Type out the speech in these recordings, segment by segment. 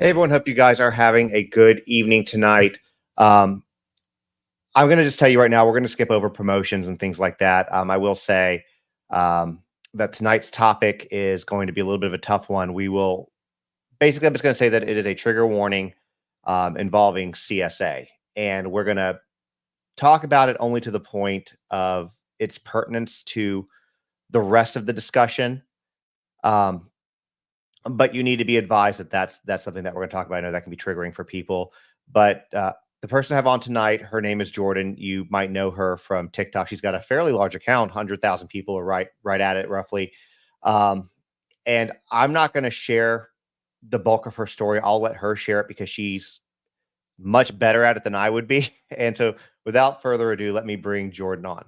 Hey everyone, hope you guys are having a good evening tonight. Um, I'm going to just tell you right now, we're going to skip over promotions and things like that. I will say um, that tonight's topic is going to be a little bit of a tough one. I'm just going to say that it is a trigger warning involving CSA. And we're going to talk about it only to the point of its pertinence to the rest of the discussion. Um, but you need to be advised that that's something that we're going to talk about. I know that can be triggering for people, but the person I have on tonight, her name is Jordan. You might know her from TikTok. She's got a fairly large account, 100,000 people are right at it roughly. Um, and I'm not going to share the bulk of her story. I'll let her share it because she's much better at it than I would be. And so, without further ado, let me bring Jordan on.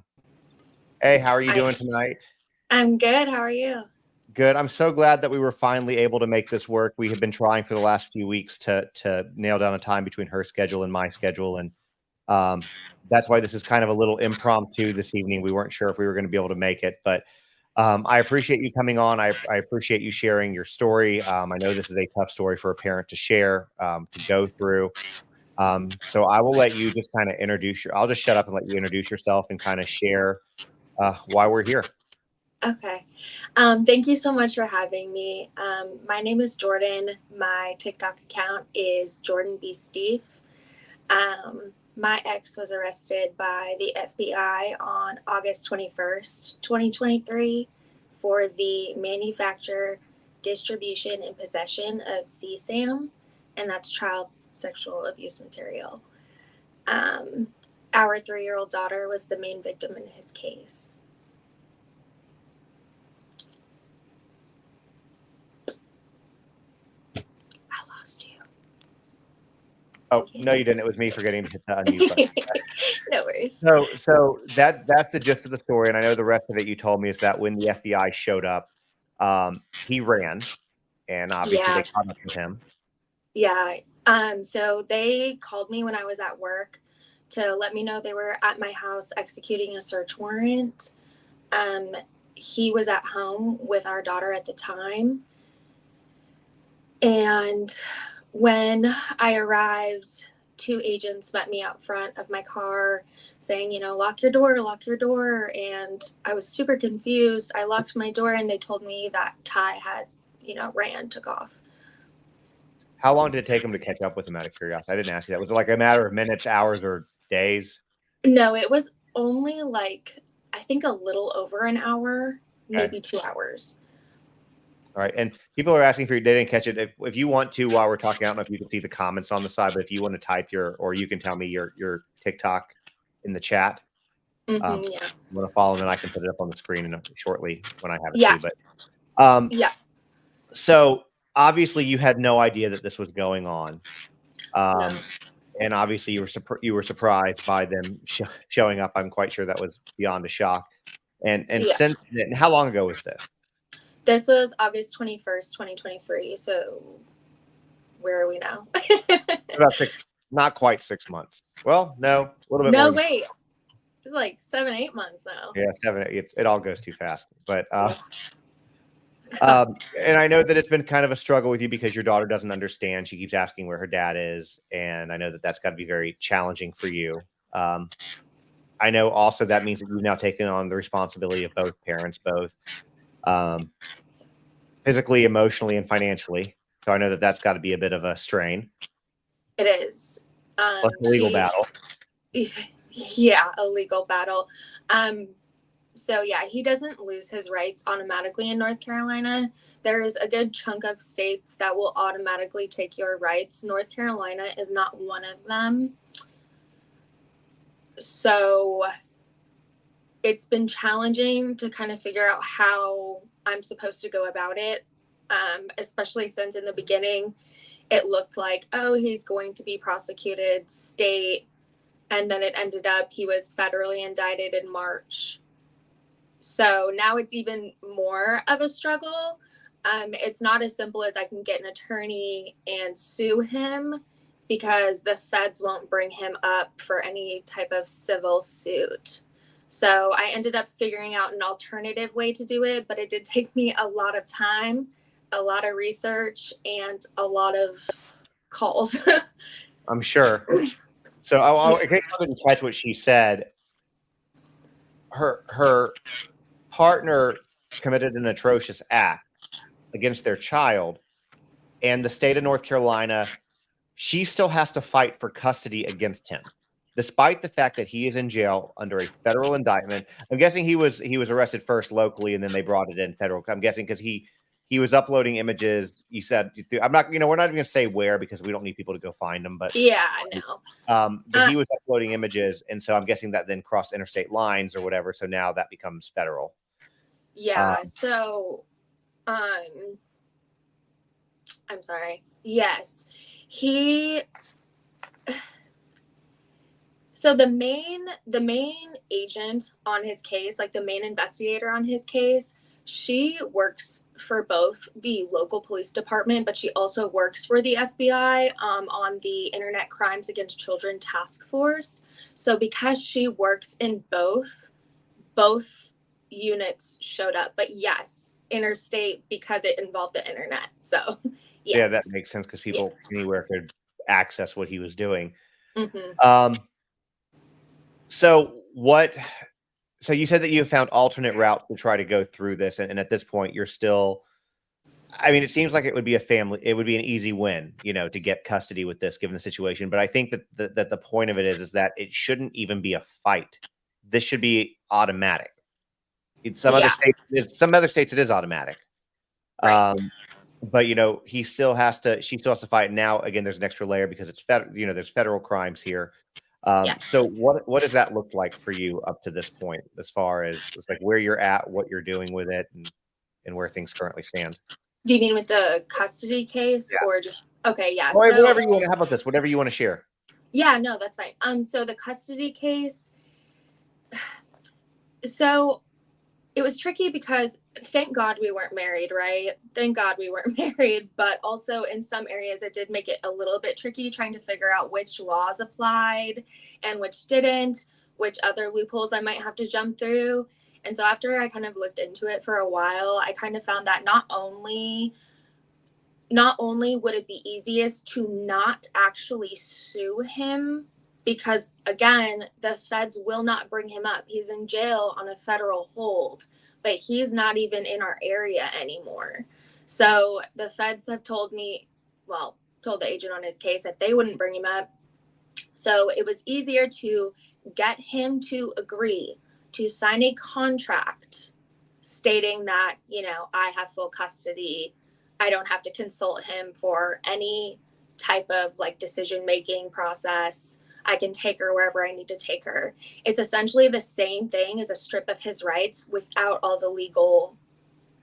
Hey, how are you doing tonight? I'm good. How are you? Good. I'm so glad that we were finally able to make this work. We have been trying for the last few weeks to nail down a time between her schedule and my schedule, and that's why this is kind of a little impromptu this evening. We weren't sure if we were going to be able to make it, but I appreciate you coming on. I appreciate you sharing your story. I know this is a tough story for a parent to share, to go through. So I will let you just kind of I'll just shut up and let you introduce yourself and kind of share why we're here. Okay. Thank you so much for having me. My name is Jordan. My TikTok account is Jordan B. Steve. My ex was arrested by the FBI on August 21st, 2023 for the manufacture, distribution, and possession of CSAM, and that's child sexual abuse material. Um, our 3-year-old daughter was the main victim in his case. Oh, no, you didn't. It was me forgetting to hit the unmute button. No worries. So that's the gist of the story, and I know the rest of it you told me is that when the FBI showed up, he ran, and obviously they caught up with him. Yeah. So they called me when I was at work to let me know they were at my house executing a search warrant. He was at home with our daughter at the time. And when I arrived, 2 agents met me out front of my car saying, lock your door, lock your door. And I was super confused. I locked my door and they told me that Ty had, took off. How long did it take him to catch up with him out of curiosity? I didn't ask you that. Was it like a matter of minutes, hours, or days? No, it was only I think a little over an hour, maybe 2 hours. All right. And people are asking for you. They didn't catch it. If you want to, while we're talking, I don't know if you can see the comments on the side, but if you want to type or you can tell me your TikTok in the chat. Yeah. I'm going to follow, and then I can put it up on the screen shortly when I have it Yeah. too. But yeah. So obviously you had no idea that this was going on. No. And obviously you were surprised by them showing up. I'm quite sure that was beyond a shock. And since then, how long ago was this? This was August 21st, 2023. So where are we now? About not quite 6 months. Well, no, a little bit more. No, wait. It's like 7, 8 months now. Yeah, 7. It all goes too fast. But and I know that it's been kind of a struggle with you because your daughter doesn't understand. She keeps asking where her dad is, and I know that that's got to be very challenging for you. I know also that means that you've now taken on the responsibility of both parents, both physically, emotionally, and financially. So I know that that's got to be a bit of a strain. It is. Plus a legal battle. Yeah, a legal battle. So yeah, he doesn't lose his rights automatically in North Carolina. There's a good chunk of states that will automatically take your rights. North Carolina is not one of them. So it's been challenging to kind of figure out how I'm supposed to go about it, especially since in the beginning it looked like, oh, he's going to be prosecuted state, and then it ended up he was federally indicted in March. So now it's even more of a struggle. It's not as simple as I can get an attorney and sue him because the feds won't bring him up for any type of civil suit. So I ended up figuring out an alternative way to do it, but it did take me a lot of time, a lot of research, and a lot of calls. I'm sure. So in case I didn't catch what she said, her partner committed an atrocious act against their child, and the state of North Carolina, she still has to fight for custody against him, despite the fact that he is in jail under a federal indictment. I'm guessing he was arrested first locally, and then they brought it in federal. I'm guessing because he was uploading images. You said I'm not. We're not even going to say where because we don't need people to go find them. But yeah, I know. But he was uploading images, and so I'm guessing that then crossed interstate lines or whatever. So now that becomes federal. Yeah. So, I'm sorry. Yes, he. So the main agent on his case, like the main investigator on his case, she works for both the local police department, but she also works for the FBI on the Internet Crimes Against Children Task Force. So because she works in both units showed up. But yes, interstate because it involved the internet. So yes. Yeah, that makes sense because people anywhere could access what he was doing. Mm-hmm. So you said that you found alternate routes to try to go through this, and at this point you're still, I mean, it seems like it would be an easy win, to get custody with this given the situation. But I think that the point of it is that it shouldn't even be a fight. This should be automatic. In some other states it is automatic. Right. But she still has to fight. Now again, there's an extra layer because it's there's federal crimes here. So what does that look like for you up to this point, as far as it's like where you're at, what you're doing with it, and where things currently stand? Do you mean with the custody case or just okay? Yeah. Or whatever you want to. How about this? Whatever you want to share. Yeah. No, that's fine. So the custody case. So it was tricky because thank God we weren't married, right? Thank God we weren't married. But also in some areas, it did make it a little bit tricky trying to figure out which laws applied and which didn't, which other loopholes I might have to jump through. And so after I kind of looked into it for a while, I kind of found that not only would it be easiest to not actually sue him, because again, the feds will not bring him up. He's in jail on a federal hold, but he's not even in our area anymore. So the feds have told the agent on his case that they wouldn't bring him up. So it was easier to get him to agree to sign a contract stating that, I have full custody. I don't have to consult him for any type of decision-making process. I can take her wherever I need to take her. It's essentially the same thing as a strip of his rights without all the legal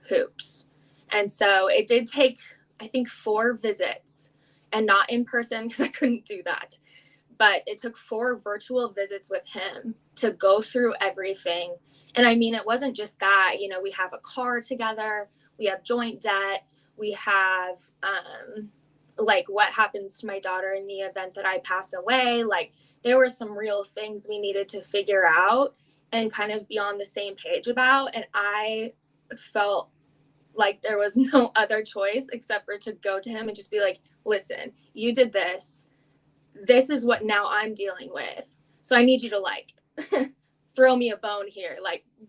hoops. And so it did take, I think, 4 visits, and not in person because I couldn't do that. But it took 4 virtual visits with him to go through everything. And I mean, it wasn't just that, we have a car together, we have joint debt, we have, what happens to my daughter in the event that I pass away. There were some real things we needed to figure out and kind of be on the same page about. And I felt like there was no other choice except for to go to him and just be like, listen, you did this. This is what now I'm dealing with. So I need you to throw me a bone here,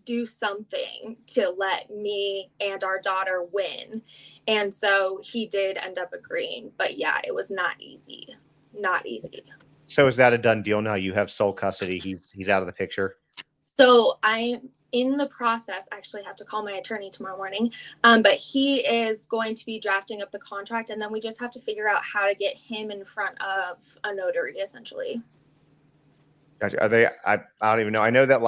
do something to let me and our daughter win. And so he did end up agreeing, but yeah, it was not easy. Not easy. So is that a done deal now? You have sole custody. He's out of the picture. So I'm in the process. I actually have to call my attorney tomorrow morning. But he is going to be drafting up the contract, and then we just have to figure out how to get him in front of a notary, essentially. Gotcha. Are they? I don't even know. I know that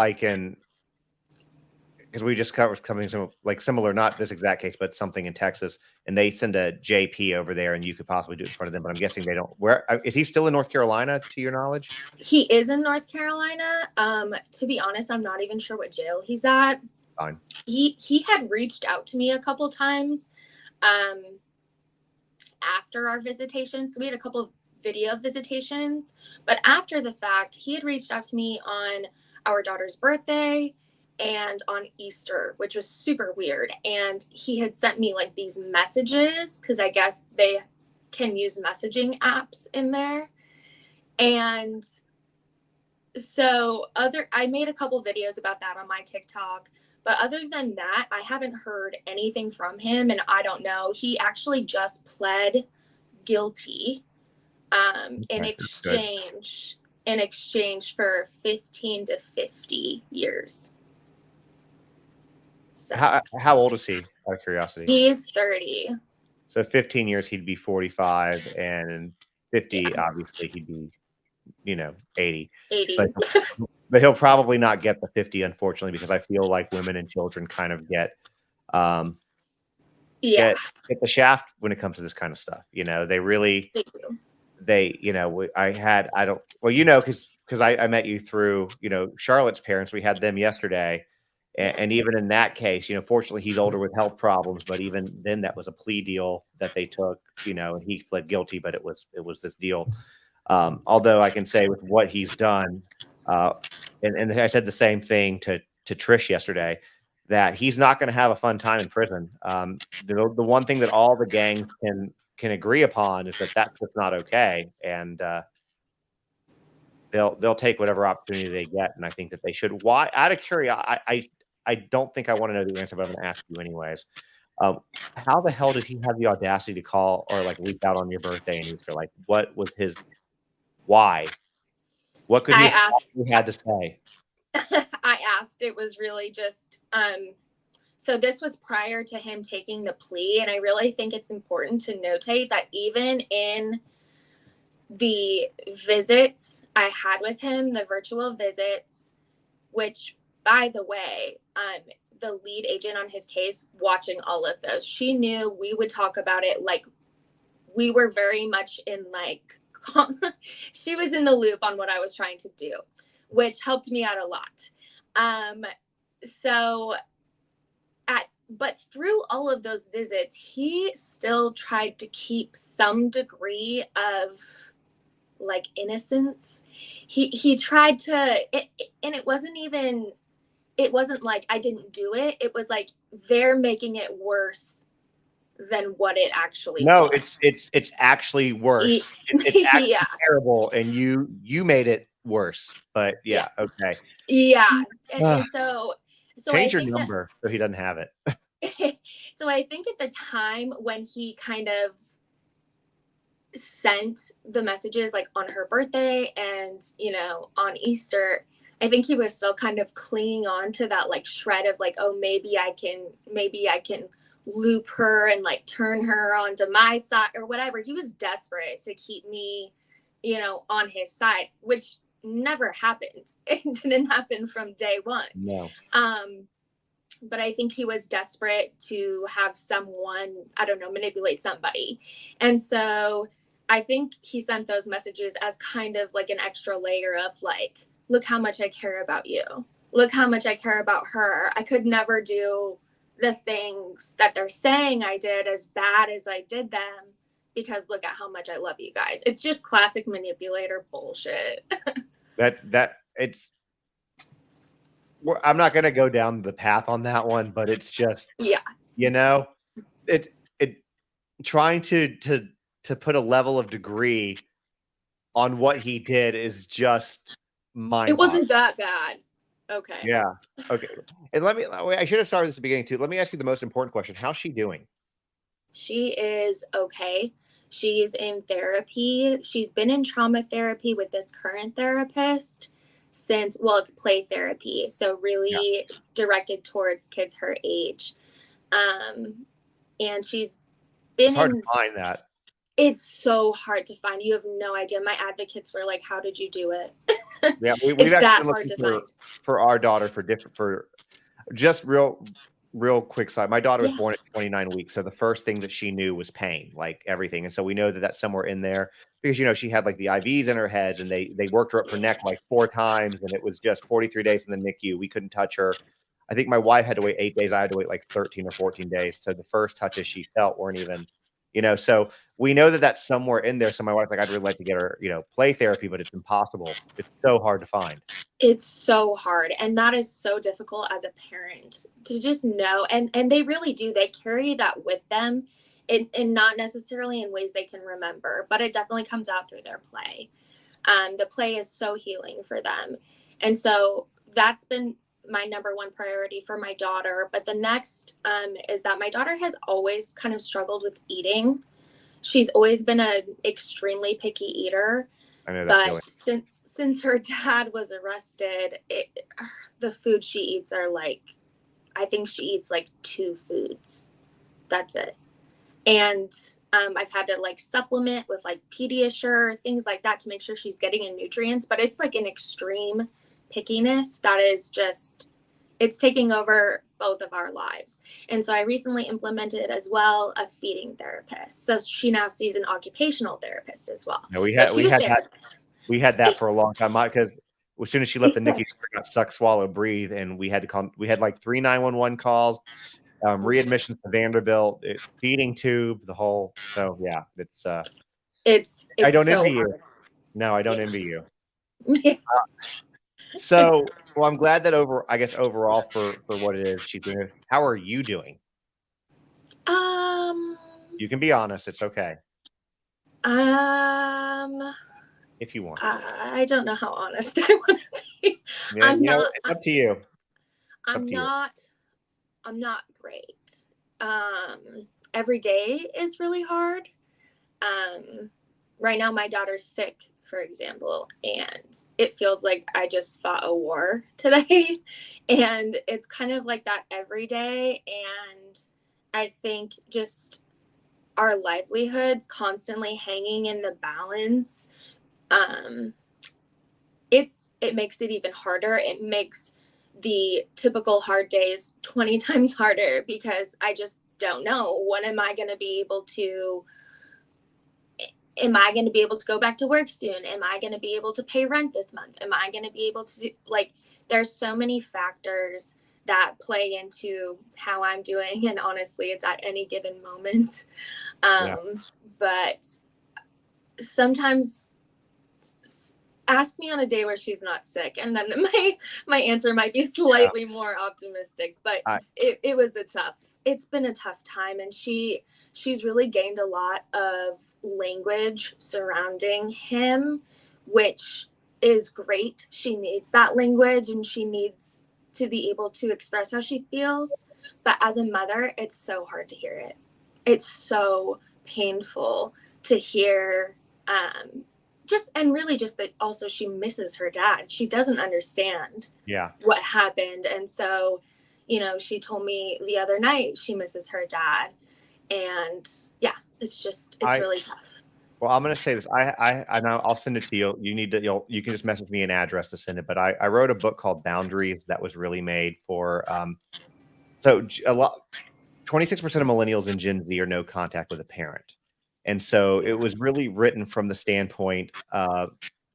because we just covered something similar, not this exact case, but something in Texas, and they send a JP over there, and you could possibly do it in front of them. But I'm guessing they don't. Where is he still in North Carolina, to your knowledge? He is in North Carolina. To be honest, I'm not even sure what jail he's at. Fine. He had reached out to me a couple times after our visitation. So we had a couple of video visitations, but after the fact, he had reached out to me on our daughter's birthday and on Easter, which was super weird. And he had sent me these messages because I guess they can use messaging apps in there. And so I made a couple videos about that on my TikTok, but other than that, I haven't heard anything from him, and I don't know. He actually just pled guilty in Okay, that's good. exchange for 15 to 50 years. So How old is he, out of curiosity? he's 30. So 15 years, he'd be 45, and 50, Yeah. obviously, he'd be, 80. 80. But he'll probably not get the 50, unfortunately, because I feel like women and children kind of get um, Yeah. get the shaft when it comes to this kind of stuff. They really They do. because I met you through Charlotte's parents. We had them yesterday, and Yes. even in that case, fortunately he's older with health problems, but even then that was a plea deal that they took, and he pled guilty, but it was this deal. Although I can say with what he's done, and I said the same thing to Trish yesterday, that he's not going to have a fun time in prison. The one thing that all the gangs can agree upon is that that's just not okay, and they'll take whatever opportunity they get, and I think that they should. Why? Out of curiosity, I don't think I want to know the answer, but I'm going to ask you anyways. How the hell did he have the audacity to call or like leak out on your birthday and Easter? Like, what was his why? What could he I have asked. possibly had to say? I asked. It was really just so this was prior to him taking the plea, and I really think it's important to notate that even in the visits I had with him, the virtual visits, which by the way, the lead agent on his case watching all of those, she knew we would talk about it, like we were very much in like she was in the loop on what I was trying to do, which helped me out a lot. But through all of those visits, he still tried to keep some degree of like innocence. He tried to, and it wasn't like I didn't do it. It was like they're making it worse than what it actually No, was. it's actually worse. It's actually Yeah. terrible, and you made it worse. But yeah, okay. Yeah. And so I Change your think that number so he doesn't have it. so I think at the time when he kind of sent the messages like on her birthday and on Easter, I think he was still kind of clinging on to that like shred of like, oh, maybe I can loop her and like turn her onto my side or whatever. He was desperate to keep me on his side, which never happened. It didn't happen from day one. No. But I think he was desperate to have someone, I don't know, manipulate somebody. And so I think he sent those messages as kind of like an extra layer of like, look how much I care about you. Look how much I care about her. I could never do the things that they're saying I did as bad as I did them because look at how much I love you guys. It's just classic manipulator bullshit. I'm not going to go down the path on that one, but it's just, Yeah. it trying to put a level of degree on what he did is just mind-boggling. It wasn't that bad. Okay. Yeah. Okay. And I should have started this at the beginning too. Let me ask you the most important question. How's she doing? She is okay. She's in therapy. She's been in trauma therapy with this current therapist since, well, it's play therapy. So really directed towards kids her age. And she's been It's hard to find that. It's so hard to find. You have no idea. My advocates were like, how did you do it? Yeah. We've It's actually that been hard looking to find. for our daughter for just real quick side. My daughter was Yeah. born at 29 weeks. So the first thing that she knew was pain, like everything. And so we know that that's somewhere in there because, she had like the IVs in her head and they worked her up her neck like 4 times. And it was just 43 days in the NICU. We couldn't touch her. I think my wife had to wait 8 days. I had to wait like 13 or 14 days. So the first touches she felt weren't even, so we know that that's somewhere in there. So my wife's like, I'd really like to get her, play therapy, but it's impossible. It's so hard to find. It's so hard. And that is so difficult as a parent to just know. And they really do. They carry that with them. and not necessarily in ways they can remember, but it definitely comes out through their play. The play is so healing for them. And so that's been my number one priority for my daughter. But the next is that my daughter has always kind of struggled with eating. She's always been an extremely picky eater. I know that feeling. But since her dad was arrested, the food she eats are like, I think she eats like 2 foods. That's it. And I've had to like supplement with like Pediasure, things like that to make sure she's getting in nutrients. But it's like an extreme pickiness that is just, it's taking over both of our lives. And so I recently implemented as well a feeding therapist. So she now sees an occupational therapist as well. No, We had that for a long time because as soon as she left the NICU, she got suck, swallow, breathe, and we had like 3 911 calls, readmissions to Vanderbilt, feeding tube, the whole. So yeah, it's I don't so envy you. hard. No, I don't envy you. Yeah. So, well, I'm glad that overall for what it is, she's doing. How are you doing? You can be honest. It's okay. If you want. I don't know how honest I want to be. Yeah, it's up to you. I'm not great. Every day is really hard. Right now my daughter's sick, for example, and it feels like I just fought a war today. And it's kind of like that every day. And I think just our livelihoods constantly hanging in the balance, it makes it even harder. It makes the typical hard days 20 times harder because I just don't know, when am I going to be able to go back to work soon? Am I going to be able to pay rent this month? Am I going to be able to do, like, there's so many factors that play into how I'm doing. And honestly, it's at any given moment. But sometimes ask me on a day where she's not sick, and then my answer might be slightly more optimistic. But it's been a tough time, and she's really gained a lot of language surrounding him, which is great. She needs that language, and she needs to be able to express how she feels. But as a mother, it's so hard to hear it. It's so painful to hear, just that also she misses her dad. She doesn't understand what happened. And so, she told me the other night she misses her dad. And yeah, it's really tough. Well, I'm going to say this. I'll send it to you. You can just message me an address to send it. But I wrote a book called Boundaries that was really made for, 26% of millennials and Gen Z are no contact with a parent. And so it was really written from the standpoint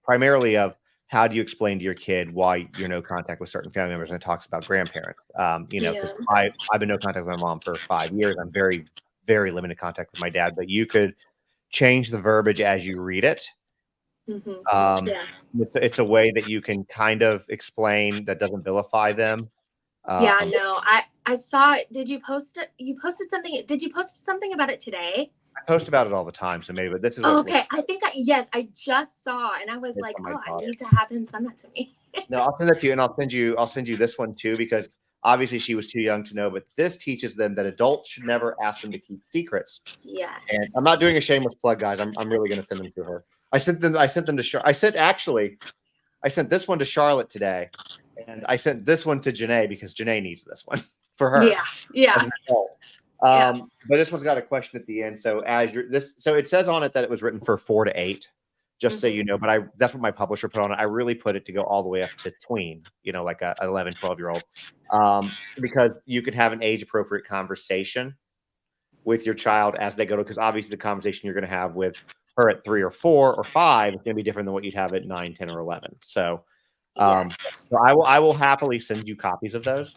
primarily of how do you explain to your kid why you're no contact with certain family members, and it talks about grandparents. Because I've been no contact with my mom for 5 years. I'm very, very limited contact with my dad, but you could change the verbiage as you read it. It's a way that you can kind of explain that doesn't vilify them. I saw it. Did you post it? You posted something. Did you post something about it today? I post about it all the time, so maybe, but this is okay. I think I just saw, and I was like, I need to have him send that to me. No, I'll send that to you, and I'll send you this one too, because obviously she was too young to know, but this teaches them that adults should never ask them to keep secrets. Yes. And I'm not doing a shameless plug, guys. I'm really going to send them to her. I sent them to I sent this one to Charlotte today, and I sent this one to Janae because Janae needs this one for her. Yeah. But this one's got a question at the end. So so it says on it that it was written for 4 to 8, just so you know. But that's what my publisher put on it. I really put it to go all the way up to tween, like a 11, 12-year-old, because you could have an age-appropriate conversation with your child as they go to, because obviously the conversation you're going to have with her at 3 or 4 or 5 is going to be different than what you'd have at 9, 10, or 11. So, so I will happily send you copies of those.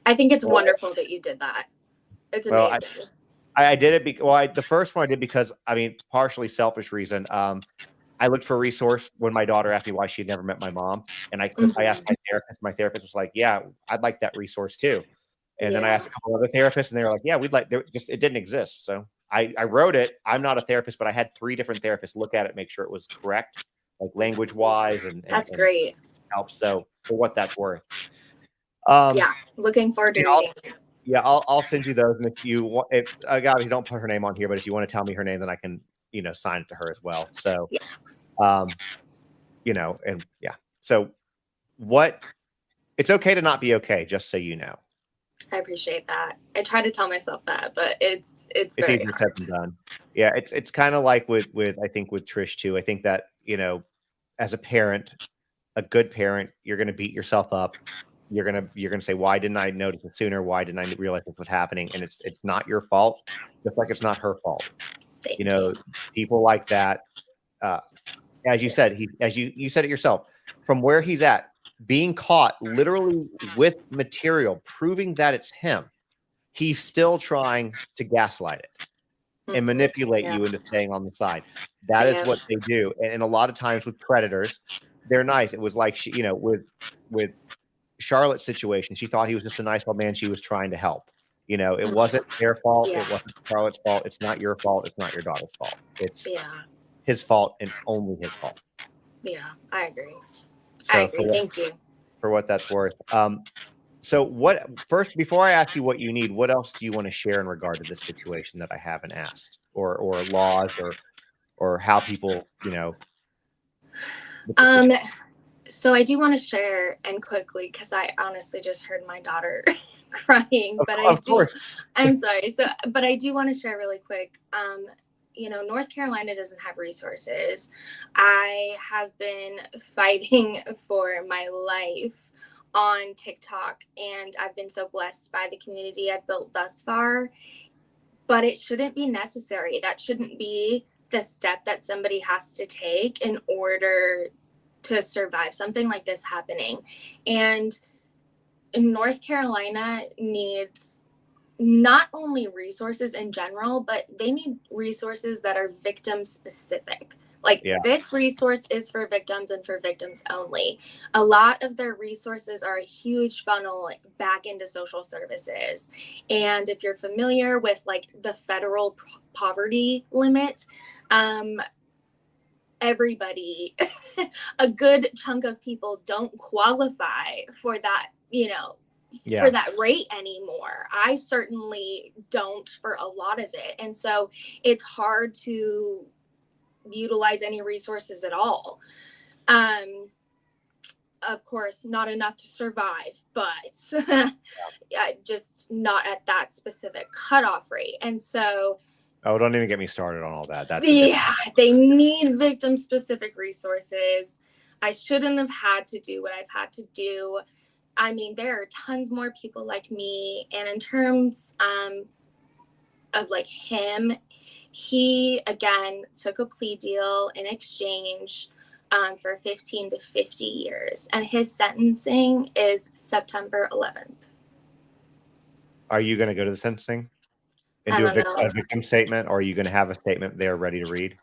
I think it's wonderful that you did that. It's amazing. I did it. The first one I did because, partially selfish reason. I looked for a resource when my daughter asked me why she had never met my mom, and I asked my therapist. My therapist was like, "Yeah, I'd like that resource too." And then I asked a couple other therapists, and they were like, "Yeah, it didn't exist." So I wrote it. I'm not a therapist, but I had 3 different therapists look at it, make sure it was correct, like language wise That's and great. help. So for what that's worth. Yeah, looking forward to Yeah, reading it. yeah, I'll send you those. And if you want, if God, you don't put her name on here, but if you want to tell me her name, then I can, sign it to her as well. So, Yes, and yeah. So it's okay to not be okay, just so you know. I appreciate that. I try to tell myself that, but it's It's very easier said hard. than done. Yeah, it's kind of like with I think with Trish too. I think that, as a parent, a good parent, you're gonna beat yourself up. You're gonna say, why didn't I notice it sooner? Why didn't I realize this was happening? And it's not your fault, just like it's not her fault. You Thank you. know, people like that, uh, as you said, as you said it yourself, from where he's at, being caught literally with material, proving that it's him, he's still trying to gaslight it and manipulate Yeah, you into staying on the side. That is yeah. what they do. And a lot of times with predators, they're nice. It was like with Charlotte's situation, she thought he was just a nice old man she was trying to help. It wasn't their fault. It Yeah, wasn't Charlotte's fault. It's not your fault. It's not your daughter's fault. It's yeah, his fault and only his fault. yeah. I agree. I So agree. Thank you. for what that's worth. So what first, before I ask you what you need, what else do you want to share in regard to this situation that I haven't asked, or laws, or how people, with the Um, situation? so I do want to share and quickly because I honestly just heard my daughter crying, but Of course. I'm sorry. So, but I do want to share really quick. North Carolina doesn't have resources. I have been fighting for my life on TikTok, and I've been so blessed by the community I've built thus far. But it shouldn't be necessary. That shouldn't be the step that somebody has to take in order to survive something like this happening. And North Carolina needs not only resources in general, but they need resources that are victim specific. Like Yeah. this resource is for victims and for victims only. A lot of their resources are a huge funnel back into social services. And if you're familiar with like the federal poverty limit, everybody, a good chunk of people don't qualify for that, for Yeah. that rate anymore. I certainly don't for a lot of it. And so it's hard to utilize any resources at all. Of course, not enough to survive, but just not at that specific cutoff rate. And so Oh, don't even get me started on all that. That's a different. yeah, they need victim specific resources. I shouldn't have had to do what I've had to do. I mean, there are tons more people like me. And in terms of like him, he again took a plea deal in exchange for 15 to 50 years. And his sentencing is September 11th. Are you going to go to the sentencing and I do don't know. a victim statement, or are you going to have a statement there ready to read?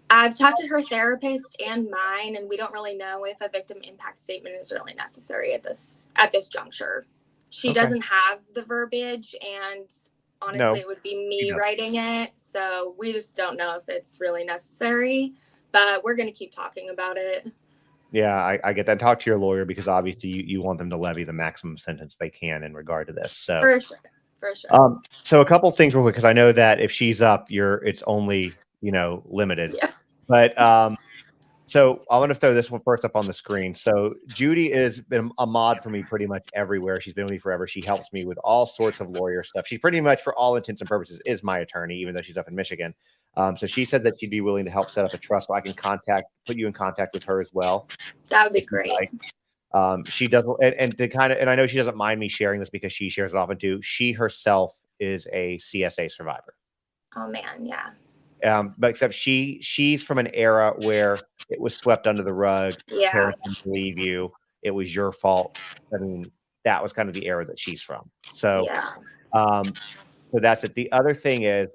I've talked to her therapist and mine, and we don't really know if a victim impact statement is really necessary at this juncture. She Okay. doesn't have the verbiage, and honestly, No, it would be she me doesn't. writing it. So we just don't know if it's really necessary, but we're going to keep talking about it. Yeah, I get that. Talk to your lawyer, because obviously you want them to levy the maximum sentence they can in regard to this. So, For sure. For sure. so a couple things real quick, because I know that if she's up, it's only limited. Yeah. But so I want to throw this one first up on the screen. So Judy has been a mod for me pretty much everywhere. She's been with me forever. She helps me with all sorts of lawyer stuff. She pretty much, for all intents and purposes, is my attorney, even though she's up in Michigan. So she said that she'd be willing to help set up a trust, so I can put you in contact with her as well. That would be If you'd great. like. She does, and to kind of, and I know she doesn't mind me sharing this because she shares it often too. She herself is a CSA survivor. Oh man, yeah. But except she's from an era where it was swept under the rug. Yeah. Parents didn't believe you. It was your fault. I mean, that was kind of the era that she's from. So, Yeah. so that's it. The other thing is,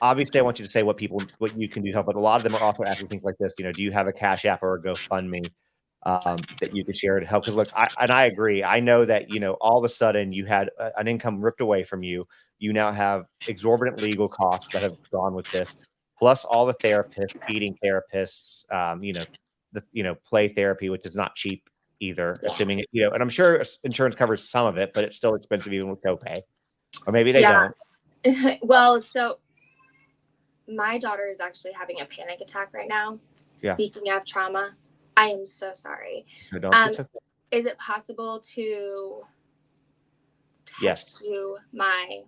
obviously, I want you to say what you can do to help, but a lot of them are also asking things like this. Do you have a Cash App or a GoFundMe that you could share to help? Because look, I agree. I know that all of a sudden you had an income ripped away from you. You now have exorbitant legal costs that have gone with this, plus all the therapists, feeding therapists, play therapy, which is not cheap either, Yeah. assuming and I'm sure insurance covers some of it, but it's still expensive even with copay. Or maybe they Yeah. don't. Well, so my daughter is actually having a panic attack right now. Yeah. Speaking of trauma, I am so sorry. No, don't. Is it possible to text you my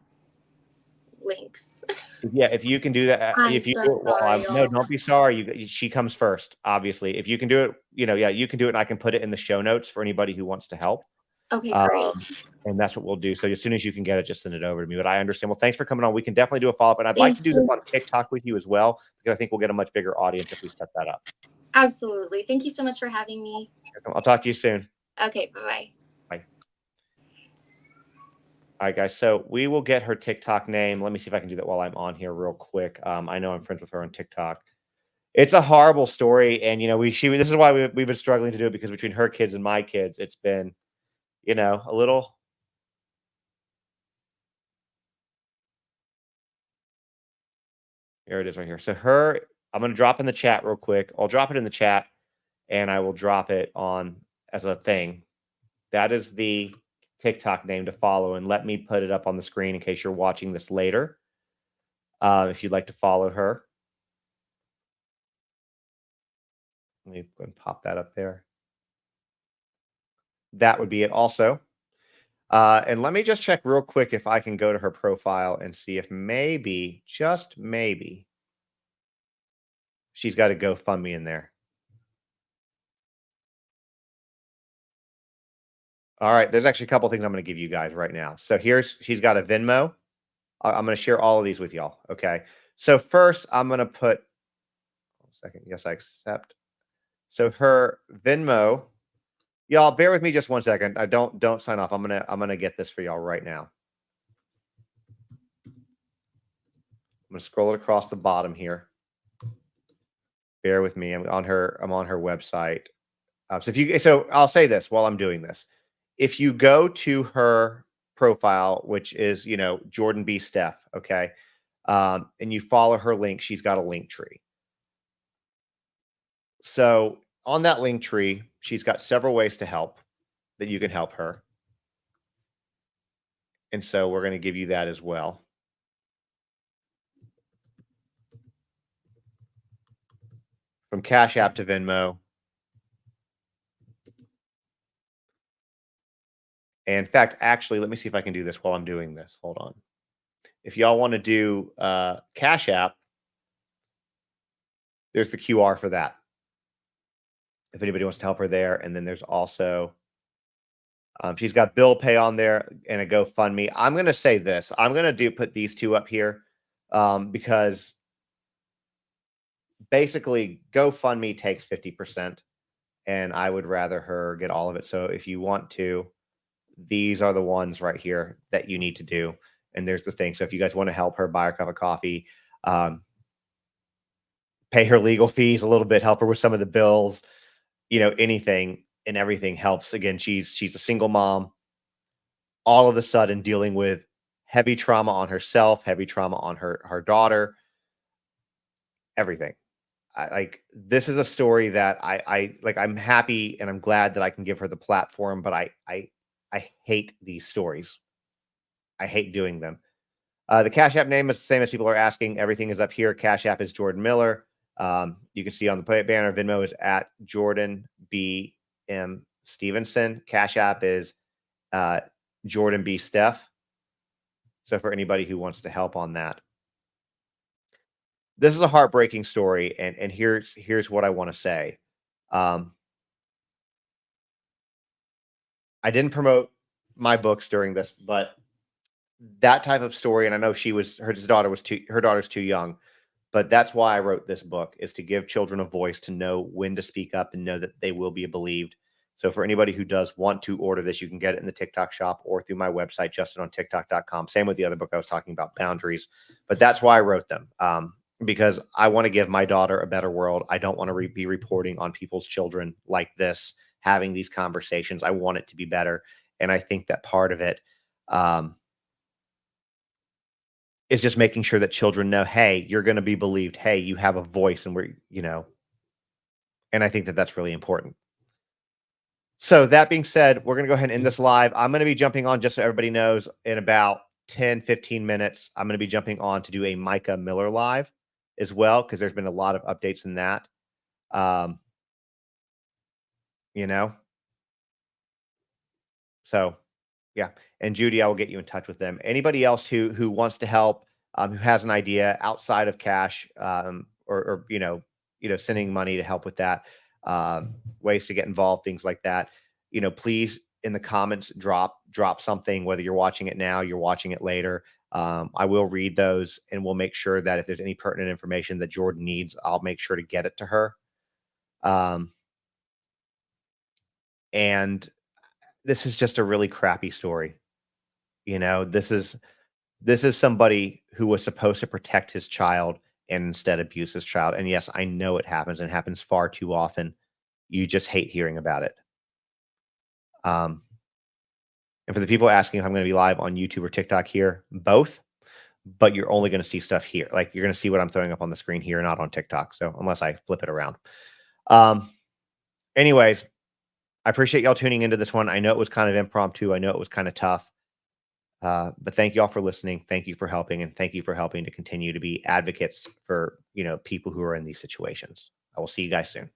links? Yeah, if you can do that, I'm if you so do it while sorry, no, y'all. don't be sorry. She comes first, obviously. If you can do it, you can do it, and I can put it in the show notes for anybody who wants to help. Okay, great. And that's what we'll do. So as soon as you can get it, just send it over to me. But I understand. Well, thanks for coming on. We can definitely do a follow-up, and I'd like to do this on TikTok with you as well, because I think we'll get a much bigger audience if we set that up. Absolutely. Thank you so much for having me. I'll talk to you soon. Okay, bye-bye. Bye. All right, guys. So we will get her TikTok name. Let me see if I can do that while I'm on here real quick. I know I'm friends with her on TikTok. It's a horrible story, and this is why we've been struggling to do it, because between her kids and my kids, it's been, a little. Here it is right here. So I'm going to drop in the chat real quick. I'll drop it in the chat, and I will drop it on as a thing. That is the TikTok name to follow, and let me put it up on the screen in case you're watching this later. If you'd like to follow her. Let me go and pop that up there. That would be it also. And let me just check real quick if I can go to her profile and see if maybe, just maybe, she's got a GoFundMe in there. All right, there's actually a couple things I'm going to give you guys right now. So she's got a Venmo. I'm going to share all of these with y'all. Okay. So first, I'm going to put. One second. Yes, I accept. So her Venmo. Y'all, bear with me just 1 second. I don't sign off. I'm gonna get this for y'all right now. I'm gonna scroll it across the bottom here. Bear with me. I'm on her website. So I'll say this while I'm doing this. If you go to her profile, which is Jordan B. Steph, okay, and you follow her link, she's got a link tree. So on that link tree, she's got several ways to help that you can help her. And so we're going to give you that as well. From Cash App to Venmo. And in fact, actually, let me see if I can do this while I'm doing this. Hold on. If y'all want to do Cash App, there's the QR for that. If anybody wants to help her there. And then there's also, she's got bill pay on there and a GoFundMe. I'm going to say this. I'm going to put these two up here because basically GoFundMe takes 50%, and I would rather her get all of it. So if you want to, these are the ones right here that you need to do. And there's the thing. So if you guys want to help her buy her cup of coffee, pay her legal fees a little bit, help her with some of the bills, anything and everything helps. Again, she's a single mom, all of a sudden dealing with heavy trauma on herself, heavy trauma on her daughter, everything. This is a story that I'm happy and I'm glad that I can give her the platform, but I hate these stories. I hate doing them. The Cash App name is the same as people are asking. Everything is up here. Cash App is Jordan Miller. You can see on the banner, Venmo is at Jordan B. M. Stevenson. Cash App is Jordan B. Steph. So for anybody who wants to help on that. This is a heartbreaking story, and here's what I want to say. I didn't promote my books during this, but that type of story, and I know her daughter's too young, but that's why I wrote this book, is to give children a voice, to know when to speak up and know that they will be believed. So for anybody who does want to order this, you can get it in the TikTok shop or through my website, justinontiktok.com. Same with the other book I was talking about, Boundaries. But that's why I wrote them, because I want to give my daughter a better world. I don't want to be reporting on people's children like this, having these conversations. I want it to be better. And I think that part of it, is just making sure that children know, hey, you're going to be believed. Hey, you have a voice, and and I think that that's really important. So that being said, we're going to go ahead and end this live. I'm going to be jumping on, just so everybody knows, in about 10, 15 minutes. I'm going to be jumping on to do a Micah Miller live as well, because there's been a lot of updates in that. Um, you know, so yeah. And Judy, I will get you in touch with them. Anybody else who wants to help, who has an idea outside of cash, or sending money to help with that, ways to get involved, things like that. Please in the comments drop something. Whether you're watching it now, you're watching it later. I will read those, and we'll make sure that if there's any pertinent information that Jordan needs, I'll make sure to get it to her. And this is just a really crappy story. This is somebody who was supposed to protect his child and instead abuse his child. And yes, I know it happens, and happens far too often. You just hate hearing about it. And for the people asking if I'm going to be live on YouTube or TikTok here, both, but you're only going to see stuff here. Like, you're going to see what I'm throwing up on the screen here, not on TikTok. So unless I flip it around. Anyways, I appreciate y'all tuning into this one. I know it was kind of impromptu. I know it was kind of tough. But thank you all for listening. Thank you for helping, and thank you for helping to continue to be advocates for, people who are in these situations. I will see you guys soon.